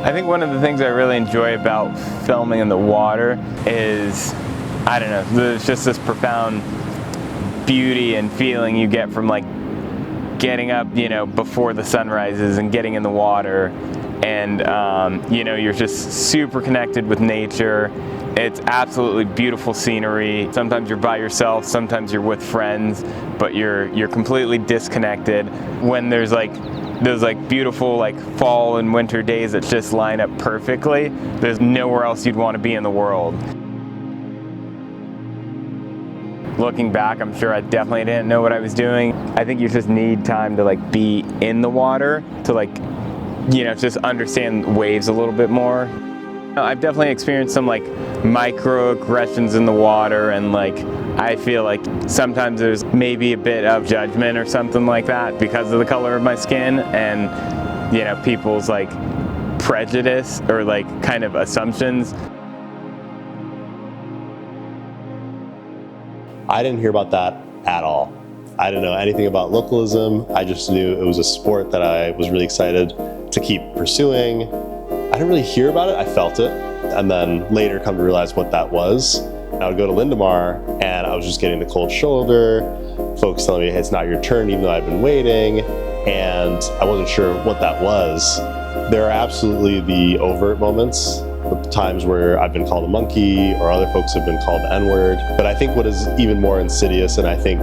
I think one of the things I really enjoy about filming in the water is, I don't know, there's just this profound beauty and feeling you get from like getting up, before the sun rises and getting in the water, and you're just super connected with nature. It's absolutely beautiful scenery. Sometimes you're by yourself, sometimes you're with friends, but you're completely disconnected. When there's like those beautiful fall and winter days that just line up perfectly, there's nowhere else you'd want to be in the world. Looking back, I'm sure I definitely didn't know what I was doing. I think you just need time to be in the water to just understand waves a little bit more. I've definitely experienced some microaggressions in the water, and I feel like sometimes there's maybe a bit of judgment or something like that because of the color of my skin, and people's prejudice or kind of assumptions. I didn't hear about that at all. I didn't know anything about localism. I just knew it was a sport that I was really excited to keep pursuing. I didn't really hear about it, I felt it, and then later come to realize what that was. I would go to Lindemar and I was just getting the cold shoulder, folks telling me, hey, it's not your turn, even though I've been waiting, and I wasn't sure what that was. There are absolutely the overt moments, the times where I've been called a monkey or other folks have been called the N-word, but I think what is even more insidious, and I think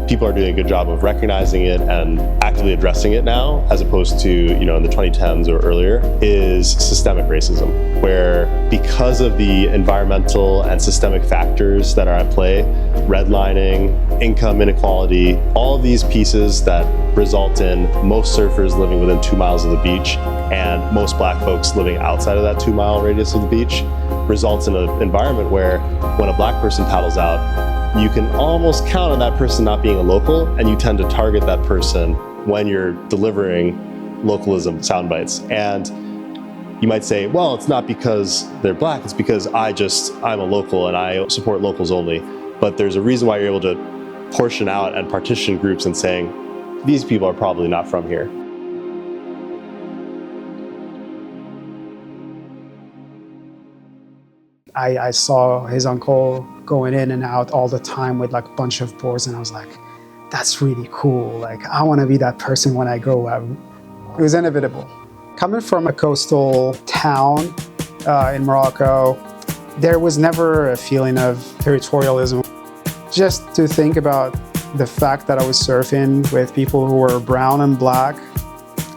people are doing a good job of recognizing it and actively addressing it now, as opposed to, in the 2010s or earlier, is systemic racism, where because of the environmental and systemic factors that are at play, redlining, income inequality, all of these pieces that result in most surfers living within 2 miles of the beach and most black folks living outside of that 2 mile radius of the beach, results in an environment where when a black person paddles out, you can almost count on that person not being a local, and you tend to target that person when you're delivering localism sound bites. And you might say, well, it's not because they're black, it's because I'm a local and I support locals only. But there's a reason why you're able to portion out and partition groups and saying, these people are probably not from here. I saw his uncle going in and out all the time with a bunch of boards, and I was like, that's really cool. I want to be that person when I grow up. It was inevitable. Coming from a coastal town in Morocco, there was never a feeling of territorialism. Just to think about the fact that I was surfing with people who were brown and black,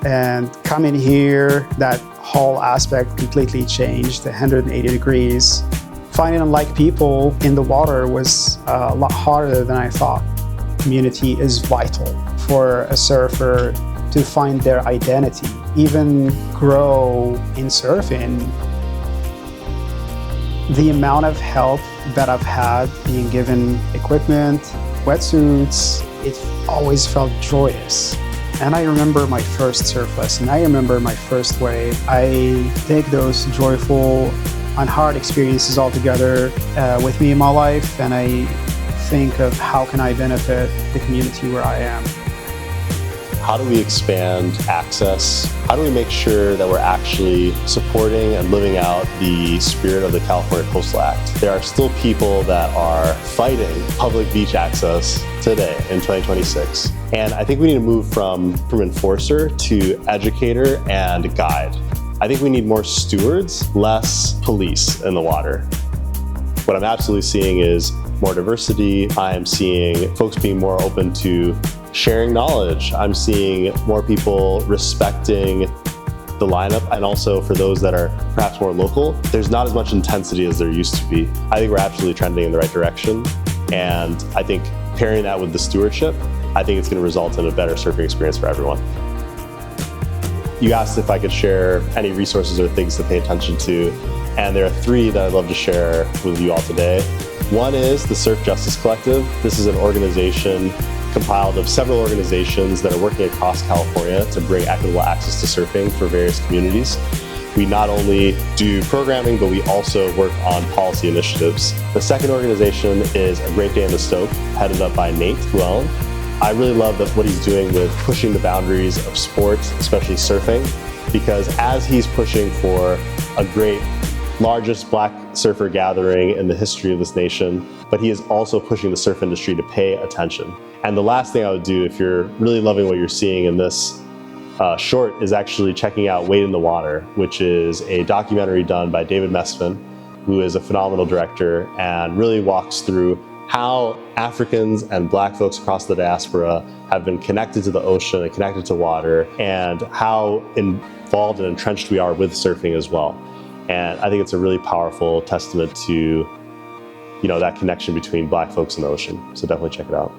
and coming here, that whole aspect completely changed 180 degrees. Finding unlike people in the water was a lot harder than I thought. Community is vital for a surfer to find their identity, even grow in surfing. The amount of help that I've had being given equipment, wetsuits, it always felt joyous. And I remember my first surf lesson. I remember my first wave. I take those joyful and hard experiences all together with me in my life, and I think of how can I benefit the community where I am. How do we expand access? How do we make sure that we're actually supporting and living out the spirit of the California Coastal Act? There are still people that are fighting public beach access today in 2026. And I think we need to move from enforcer to educator and guide. I think we need more stewards, less police in the water. What I'm absolutely seeing is more diversity. I am seeing folks being more open to sharing knowledge. I'm seeing more people respecting the lineup, and also for those that are perhaps more local, there's not as much intensity as there used to be. I think we're absolutely trending in the right direction, and I think pairing that with the stewardship, I think it's going to result in a better surfing experience for everyone. You asked if I could share any resources or things to pay attention to, and there are 3 that I'd love to share with you all today. One is the Surf Justice Collective. This is an organization compiled of several organizations that are working across California to bring equitable access to surfing for various communities. We not only do programming, but we also work on policy initiatives. The second organization is A Great Day in the Stoke, headed up by Nate Llewellyn. I really love what he's doing with pushing the boundaries of sport, especially surfing, because as he's pushing for a great, largest black surfer gathering in the history of this nation, but he is also pushing the surf industry to pay attention. And the last thing I would do, if you're really loving what you're seeing in this short, is actually checking out Wade in the Water, which is a documentary done by David Mesfin, who is a phenomenal director and really walks through how Africans and black folks across the diaspora have been connected to the ocean and connected to water, and how involved and entrenched we are with surfing as well. And I think it's a really powerful testament to, that connection between black folks and the ocean. So definitely check it out.